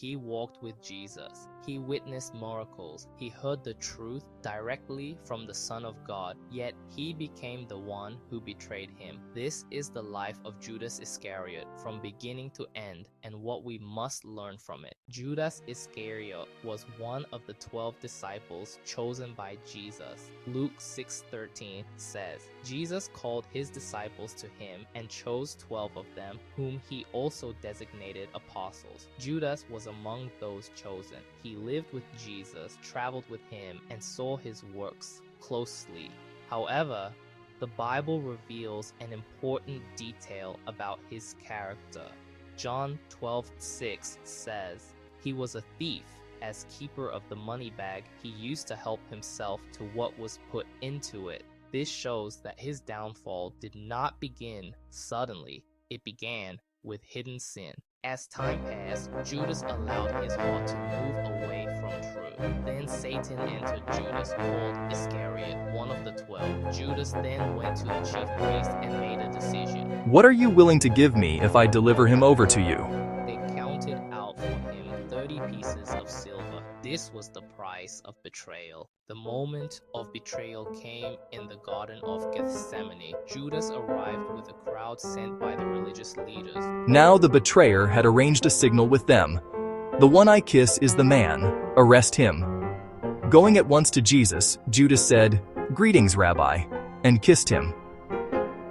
He walked with Jesus. He witnessed miracles. He heard the truth directly from the Son of God, yet he became the one who betrayed him. This is the life of Judas Iscariot from beginning to end, and what we must learn from it. Judas Iscariot was one of the 12 disciples chosen by Jesus. Luke 6:13 says, Jesus called his disciples to him and chose 12 of them, whom he also designated apostles. Judas was among those chosen. He lived with Jesus, traveled with him, and saw his works closely. However, the Bible reveals an important detail about his character. John 12:6 says, he was a thief. As keeper of the money bag, he used to help himself to what was put into it. This shows that his downfall did not begin suddenly. It began with hidden sin. As time passed, Judas allowed his heart to move away from truth. Then Satan entered Judas, called Iscariot, one of the 12. Judas then went to the chief priest and made a decision. What are you willing to give me if I deliver him over to you? They counted out for him 30 pieces of silver. This was the price of betrayal. The moment of betrayal came in the Garden of Gethsemane. Judas arrived with a crowd sent by the religious leaders. Now the betrayer had arranged a signal with them. The one I kiss is the man. Arrest him. Going at once to Jesus, Judas said, "Greetings, Rabbi," and kissed him.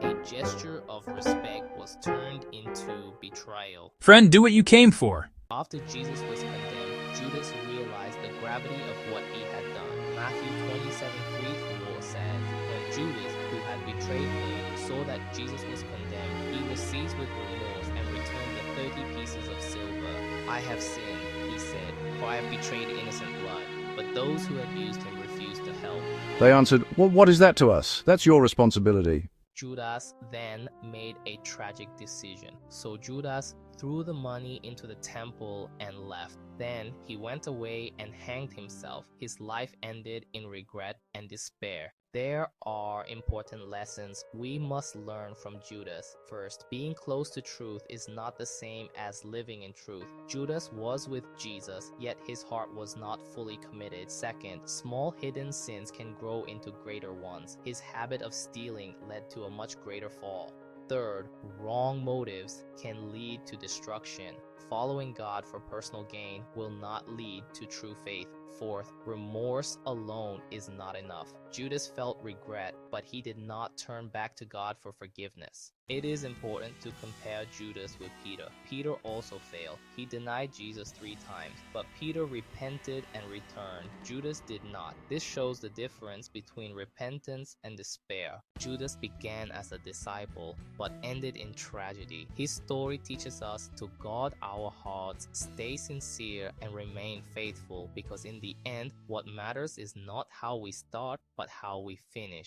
A gesture of respect was turned into betrayal. Friend, do what you came for. After Jesus was condemned, Judas realized the gravity of what he had done. Matthew 27:3-4 says, when Judas, who had betrayed him, saw that Jesus was condemned, he was seized with remorse and returned the 30 pieces of silver. I have sinned, he said, for I have betrayed innocent blood. But those who had used him refused to help. They answered, "Well, what is that to us? That's your responsibility." Judas then made a tragic decision. So Judas threw the money into the temple and left. Then he went away and hanged himself. His life ended in regret and despair. There are important lessons we must learn from Judas. First, being close to truth is not the same as living in truth. Judas was with Jesus, yet his heart was not fully committed. Second, small hidden sins can grow into greater ones. His habit of stealing led to a much greater fall. Third, wrong motives can lead to destruction. Following God for personal gain will not lead to true faith. Fourth, remorse alone is not enough. Judas felt regret, but he did not turn back to God for forgiveness. It is important to compare Judas with Peter. Peter also failed. He denied Jesus 3 times, but Peter repented and returned. Judas did not. This shows the difference between repentance and despair. Judas began as a disciple, but ended in tragedy. His story teaches us to guard our hearts, stay sincere, and remain faithful, because in the end, what matters is not how we start, but how we finish.